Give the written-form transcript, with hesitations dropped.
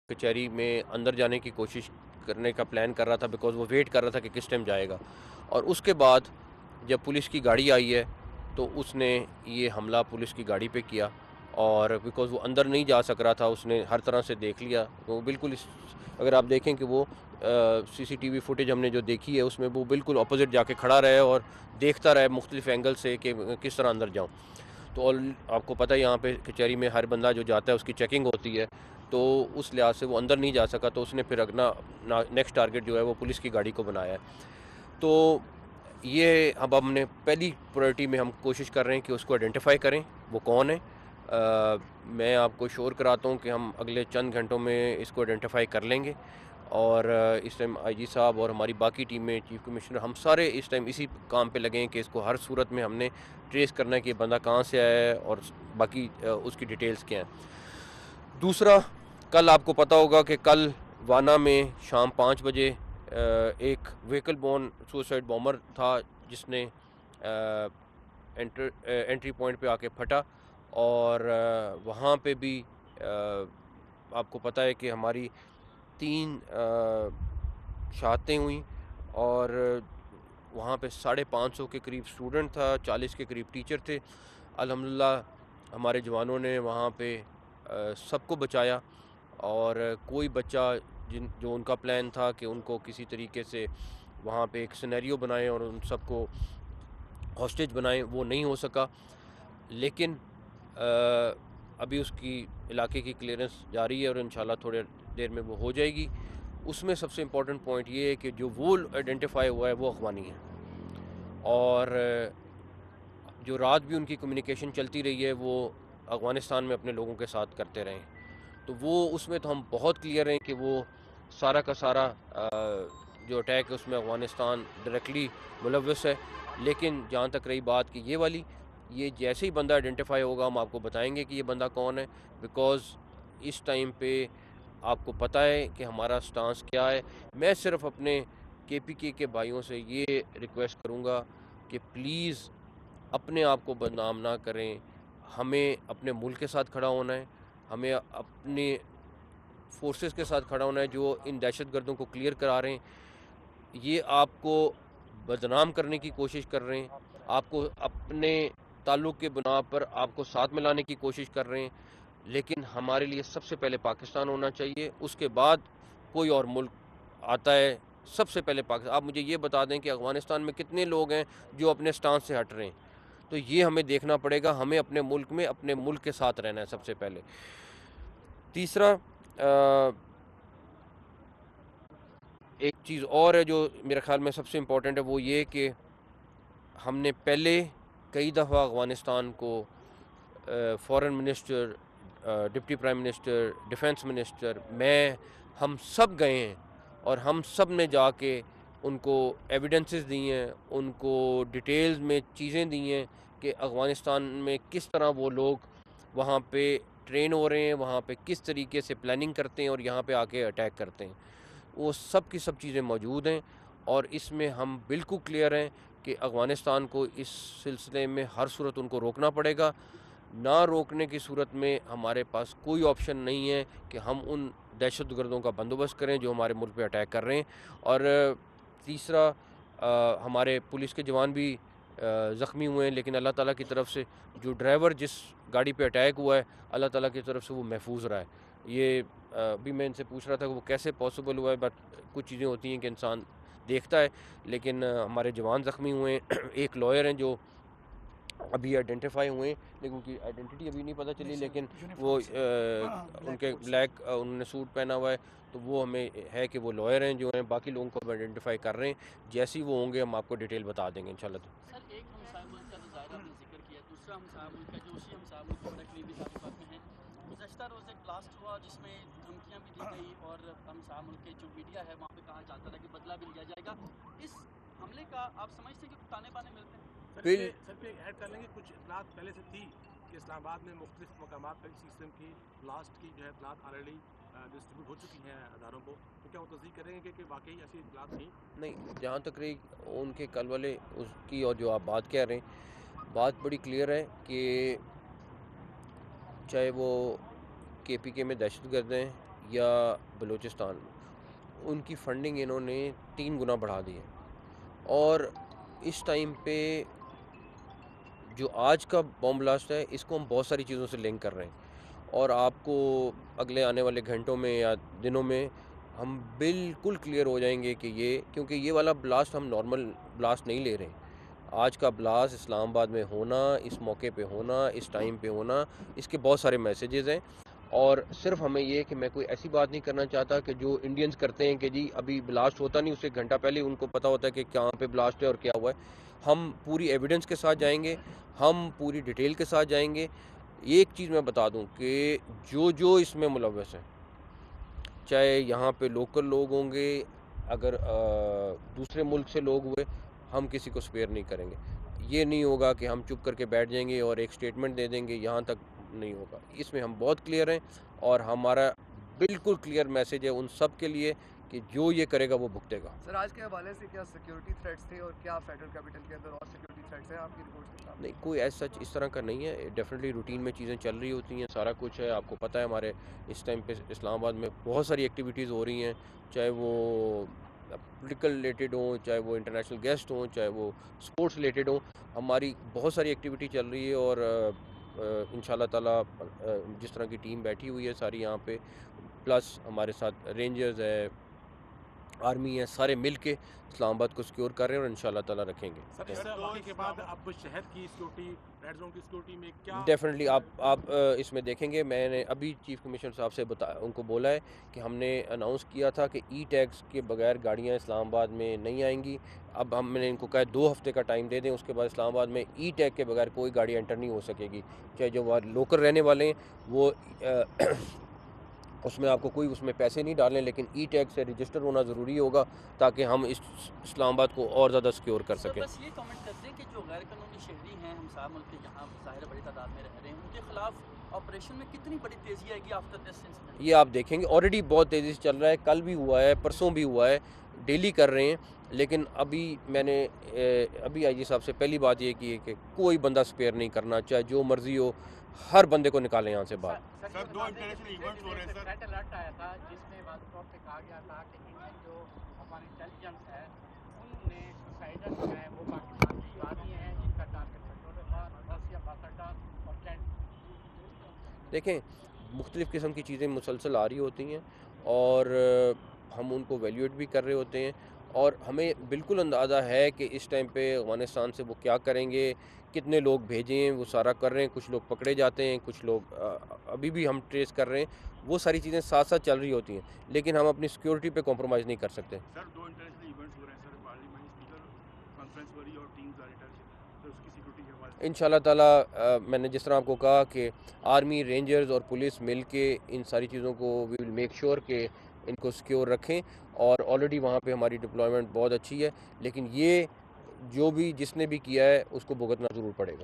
کچہری میں اندر جانے کی کوشش کرنے کا پلان کر رہا تھا، بیکاز وہ ویٹ کر رہا تھا کہ کس ٹائم جائے گا. اور اس کے بعد جب پولیس کی گاڑی آئی ہے تو اس نے یہ حملہ پولیس کی گاڑی پہ کیا. اور بیکاز وہ اندر نہیں جا سک رہا تھا، اس نے ہر طرح سے دیکھ لیا. وہ بالکل اگر آپ دیکھیں کہ وہ سی سی ٹی وی فوٹیج ہم نے جو دیکھی ہے اس میں وہ بالکل اپوزٹ جا کے کھڑا رہے اور دیکھتا رہے مختلف اینگل سے کہ کس طرح اندر جاؤں. تو آپ کو پتہ ہے یہاں پہ کچہری میں ہر بندہ جو جاتا ہے اس کی چیکنگ ہوتی ہے، تو اس لحاظ سے وہ اندر نہیں جا سکا. تو اس نے پھر اپنا نیکسٹ ٹارگٹ جو ہے وہ پولیس کی گاڑی کو بنایا ہے. تو یہ اب ہم نے پہلی پرائرٹی میں ہم کوشش کر رہے ہیں کہ اس کو آئیڈینٹیفائی کریں وہ کون ہے. میں آپ کو شور کراتا ہوں کہ ہم اگلے چند گھنٹوں میں اس کو آئیڈینٹیفائی کر لیں گے. اور اس ٹائم آئی جی صاحب اور ہماری باقی ٹیمیں، چیف کمشنر، ہم سارے اس ٹائم اسی کام پہ لگے ہیں کہ اس کو ہر صورت میں ہم نے ٹریس کرنا ہے کہ بندہ کہاں سے آیا ہے اور باقی اس کی ڈیٹیلز کیا ہیں. دوسرا، کل آپ کو پتہ ہوگا کہ کل وانا میں شام 5 بجے ایک وہیکل بورن سوسائڈ بامر تھا جس نے انٹری پوائنٹ پہ آ کے پھٹا. اور وہاں پہ بھی آپ کو پتہ ہے کہ ہماری 3 شہادتیں ہوئیں اور وہاں پہ 550 کے قریب اسٹوڈنٹ تھا، 40 کے قریب ٹیچر تھے. الحمدللہ ہمارے جوانوں نے وہاں پہ سب کو بچایا. اور کوئی بچہ جو ان کا پلان تھا کہ ان کو کسی طریقے سے وہاں پہ ایک سینیریو بنائیں اور ان سب کو ہاسٹیج بنائیں، وہ نہیں ہو سکا. لیکن ابھی اس کی علاقے کی کلیئرنس جاری ہے اور انشاءاللہ تھوڑے دیر میں وہ ہو جائے گی. اس میں سب سے امپورٹنٹ پوائنٹ یہ ہے کہ جو وہ آئیڈینٹیفائی ہوا ہے وہ افغانی ہے. اور جو رات بھی ان کی کمیونیکیشن چلتی رہی ہے وہ افغانستان میں اپنے لوگوں کے ساتھ کرتے رہے. تو وہ اس میں تو ہم بہت کلیئر ہیں کہ وہ سارا کا سارا جو اٹیک ہے اس میں افغانستان ڈائریکٹلی ملوث ہے. لیکن جہاں تک رہی بات کہ یہ والی، یہ جیسے ہی بندہ آئیڈینٹیفائی ہوگا ہم آپ کو بتائیں گے کہ یہ بندہ کون ہے. بیکاز اس ٹائم پہ آپ کو پتہ ہے کہ ہمارا سٹانس کیا ہے. میں صرف اپنے کے پی کے بھائیوں سے یہ ریکویسٹ کروں گا کہ پلیز اپنے آپ کو بدنام نہ کریں. ہمیں اپنے ملک کے ساتھ کھڑا ہونا ہے، ہمیں اپنے فورسز کے ساتھ کھڑا ہونا ہے جو ان دہشت گردوں کو کلیئر کرا رہے ہیں. یہ آپ کو بدنام کرنے کی کوشش کر رہے ہیں، آپ کو اپنے تعلق کے بنا پر آپ کو ساتھ ملانے کی کوشش کر رہے ہیں. لیکن ہمارے لیے سب سے پہلے پاکستان ہونا چاہیے، اس کے بعد کوئی اور ملک آتا ہے. سب سے پہلے پاکستان. آپ مجھے یہ بتا دیں کہ افغانستان میں کتنے لوگ ہیں جو اپنے سٹانس سے ہٹ رہے ہیں. تو یہ ہمیں دیکھنا پڑے گا. ہمیں اپنے ملک میں اپنے ملک کے ساتھ رہنا ہے سب سے پہلے. تیسرا، ایک چیز اور ہے جو میرے خیال میں سب سے امپورٹنٹ ہے، وہ یہ کہ ہم نے پہلے کئی دفعہ افغانستان کو foreign minister, deputy prime minister, defence minister, ہم سب گئے ہیں اور ہم سب نے جا کے ان کو ایویڈنسز دی ہیں، ان کو ڈیٹیلز میں چیزیں دی ہیں کہ افغانستان میں کس طرح وہ لوگ وہاں پہ ٹرین ہو رہے ہیں، وہاں پہ کس طریقے سے پلاننگ کرتے ہیں اور یہاں پہ آ کے اٹیک کرتے ہیں. وہ سب کی سب چیزیں موجود ہیں. اور اس میں ہم بالکل کلیئر ہیں کہ افغانستان کو اس سلسلے میں ہر صورت ان کو روکنا پڑے گا. نہ روکنے کی صورت میں ہمارے پاس کوئی آپشن نہیں ہے کہ ہم ان دہشت گردوں کا بندوبست کریں جو ہمارے ملک پہ اٹیک کر رہے ہیں. اور تیسرا، ہمارے پولیس کے جوان بھی زخمی ہوئے ہیں، لیکن اللہ تعالیٰ کی طرف سے جو ڈرائیور جس گاڑی پہ اٹیک ہوا ہے اللہ تعالیٰ کی طرف سے وہ محفوظ رہا ہے. یہ بھی میں ان سے پوچھ رہا تھا کہ وہ کیسے پاسبل ہوا ہے، بٹ کچھ چیزیں ہوتی ہیں کہ انسان دیکھتا ہے. لیکن ہمارے جوان زخمی ہوئے ہیں. ایک لائر ہیں جو ابھی آئیڈینٹیفائی ہوئے ہیں لیکن ان کی آئیڈینٹی ابھی نہیں پتہ چلی، لیکن وہ ان کے بلیک انہوں نے سوٹ پہنا ہوا ہے. تو وہ ہمیں ہے کہ وہ لائر ہیں جو ہیں. باقی لوگوں کو ہم آئیڈینٹیفائی کر رہے ہیں، جیسی وہ ہوں گے ہم آپ کو ڈیٹیل بتا دیں گے انشاءاللہ. سر ایک ہمسائے ملک کا تو ظاہر آپ نے ذکر کیا، دوسرا ہمسائے ملک کا جو اسی ہمسائے ملک کے بڑے قریبی تعلقات میں ہے، گزشتہ روز ایک بلاسٹ ہوا جس میں دھمکیاں بھی دی گئی اور ہمسائے ملک کے جو میڈیا ہے وہاں پہ کہا جاتا تھا کہ بدلہ بھی لیا جائے گا. اس حملے کا آپ سمجھتے ہیں کہ تانے بانے ملتے ہیں؟ سر پہ ایڈ کر لیں گے کچھ اطلاعات پہلے سے تھی کہ اسلام آباد میں مختلف مقامات پر اسی قسم کی بلاسٹ کی جو ہے اطلاعات آلریڈی ڈسٹریبیوٹ ہو چکی ہیں اداروں کو، تو کیا وہ تصدیق کریں گے کہ واقعی ایسی اطلاعات تھیں؟ نہیں، جہاں تک رہی ان کے کل والے اس کی اور جو آپ بات کہہ رہے ہیں، بات بڑی کلیئر ہے کہ چاہے وہ کے پی کے میں دہشت گرد ہیں یا بلوچستان میں، ان کی فنڈنگ انہوں نے 3 گنا بڑھا دی ہے۔ اور اس ٹائم پہ جو آج کا بوم بلاسٹ ہے، اس کو ہم بہت ساری چیزوں سے لنک کر رہے ہیں، اور آپ کو اگلے آنے والے گھنٹوں میں یا دنوں میں ہم بالکل کلیئر ہو جائیں گے کہ کیونکہ یہ والا بلاسٹ ہم نارمل بلاسٹ نہیں لے رہے ہیں۔ آج کا بلاسٹ اسلام آباد میں ہونا، اس موقع پہ ہونا، اس ٹائم پہ ہونا، اس کے بہت سارے میسیجز ہیں۔ اور صرف ہمیں یہ کہ میں کوئی ایسی بات نہیں کرنا چاہتا کہ جو انڈینز کرتے ہیں کہ جی ابھی بلاسٹ ہوتا نہیں، اس سے گھنٹہ پہلے ان کو پتہ ہوتا ہے کہ کہاں پہ بلاسٹ ہے اور کیا ہوا ہے۔ ہم پوری ایویڈنس کے ساتھ جائیں گے، ہم پوری ڈیٹیل کے ساتھ جائیں گے۔ ایک چیز میں بتا دوں کہ جو اس میں ملوث ہے، چاہے یہاں پہ لوکل لوگ ہوں گے، اگر دوسرے ملک سے لوگ ہوئے، ہم کسی کو سپیئر نہیں کریں گے۔ یہ نہیں ہوگا کہ ہم چپ کر کے بیٹھ جائیں گے اور ایک سٹیٹمنٹ دے دیں گے، یہاں تک نہیں ہوگا۔ اس میں ہم بہت کلیئر ہیں، اور ہمارا بالکل کلیئر میسیج ہے ان سب کے لیے کہ جو یہ کرے گا وہ بھگتے گا۔ سر آج کے حوالے سے کیا سیکیورٹی تھریٹس تھے اور کیا فیڈرل کیپٹل کے اندر اور سیکیورٹی تھریٹس ہیں آپ کی رپورٹ کے ساتھ؟ نہیں، کوئی سچ اس طرح کا نہیں ہے، ڈیفینیٹلی روٹین میں چیزیں چل رہی ہوتی ہیں، سارا کچھ ہے۔ آپ کو پتہ ہے ہمارے اس ٹائم پہ اسلام آباد میں بہت ساری ایکٹیویٹیز ہو رہی ہیں، چاہے وہ پولیٹیکل ریلیٹڈ ہوں، چاہے وہ انٹرنیشنل گیسٹ ہوں، چاہے وہ سپورٹس ریلیٹڈ ہوں۔ ہماری بہت ساری ایکٹیویٹی چل رہی ہے، اور ان شاء اللہ تعالیٰ جس طرح کی ٹیم بیٹھی ہوئی ہے ساری یہاں پہ، پلس ہمارے ساتھ رینجرز ہے، آرمی ہے، سارے مل کے اسلام آباد کو سیکیور کر رہے ہیں، اور ان شاء اللہ تعالیٰ رکھیں گے۔ سر اس واقعے کے بعد اب شہر کی سیکورٹی، ریڈ زون کی سیکورٹی میں کیا ڈیفینیٹلی آپ اس میں دیکھیں گے، میں نے ابھی چیف کمشنر صاحب سے ان کو بولا ہے کہ ہم نے اناؤنس کیا تھا کہ ای ٹیکس کے بغیر گاڑیاں اسلام آباد میں نہیں آئیں گی۔ اب میں نے ان کو کہا 2 ہفتے کا ٹائم دے دیں، اس کے بعد اسلام آباد میں ای ٹیگ کے بغیر کوئی گاڑی انٹر نہیں ہو سکے گی، چاہے جو وہاں لوکل رہنے والے ہیں وہ اس میں آپ کو کوئی اس میں پیسے نہیں ڈالیں، لیکن ای ٹیگ سے رجسٹر ہونا ضروری ہوگا تاکہ ہم اس اسلام آباد کو اور زیادہ سیکیور کر سر سکیں۔ بس یہ کامنٹ کرتے ہیں کہ جو غیر قانونی شہری ہیں ہمسایہ ملک کے یہاں ظاہر بڑی تعداد میں رہ رہے ہیں، ان کے خلاف آپریشن میں کتنی بڑی تیزی آئے گی آفٹر دس انسیڈنٹ؟ یہ آپ دیکھیں گے، آلریڈی بہت تیزی سے چل رہا ہے، کل بھی ہوا ہے، پرسوں بھی ہوا ہے، ڈیلی کر رہے ہیں۔ لیکن ابھی میں نے ابھی آئی جی صاحب سے پہلی بات یہ کی ہے کہ کوئی بندہ سپیئر نہیں کرنا، چاہے جو مرضی ہو، ہر بندے کو نکالیں یہاں سے باہر۔ سر 2 انٹرنیشنل ایونٹس ہو رہے ہیں سر۔ ریڈ الرٹ آیا تھا جس میں واضح طور پہ کہا گیا تھا کہ انڈین جو ہماری انٹیلیجنس ہے انہوں نے سوسائڈر جو ہے وہ پاکستان کی آرمی ہے جن کا ٹارگٹ پیٹرول خان، غوثیہ باسٹا اور کینٹ۔ دیکھیں، مختلف قسم کی چیزیں مسلسل آ رہی ہوتی ہیں، اور ہم ان کو ویلیویٹ بھی کر رہے ہوتے ہیں، اور ہمیں بالکل اندازہ ہے کہ اس ٹائم پہ افغانستان سے وہ کیا کریں گے، کتنے لوگ بھیجیں، وہ سارا کر رہے ہیں۔ کچھ لوگ پکڑے جاتے ہیں، کچھ لوگ ابھی بھی ہم ٹریس کر رہے ہیں۔ وہ ساری چیزیں ساتھ ساتھ چل رہی ہوتی ہیں، لیکن ہم اپنی سیکیورٹی پہ کمپرومائز نہیں کر سکتے۔ سر 2 انٹرنیشنل ایونٹس ہو رہے ہیں سر، پارلیمنٹ اسپیکر کانفرنس ہو رہی ہے اور ٹیمز آ رہی ہیں، تو اس کی سیکورٹی کے حوالے سے ان شاء اللہ تعالیٰ میں نے جس طرح آپ کو کہا کہ آرمی، رینجرز اور پولیس مل کے ان ساری چیزوں کو وی ول میک شور کہ ان کو سیکیور رکھیں، اور آلریڈی وہاں پہ ہماری ڈپلائمنٹ بہت اچھی ہے، لیکن یہ جو بھی جس نے بھی کیا ہے اس کو بھگتنا ضرور پڑے گا۔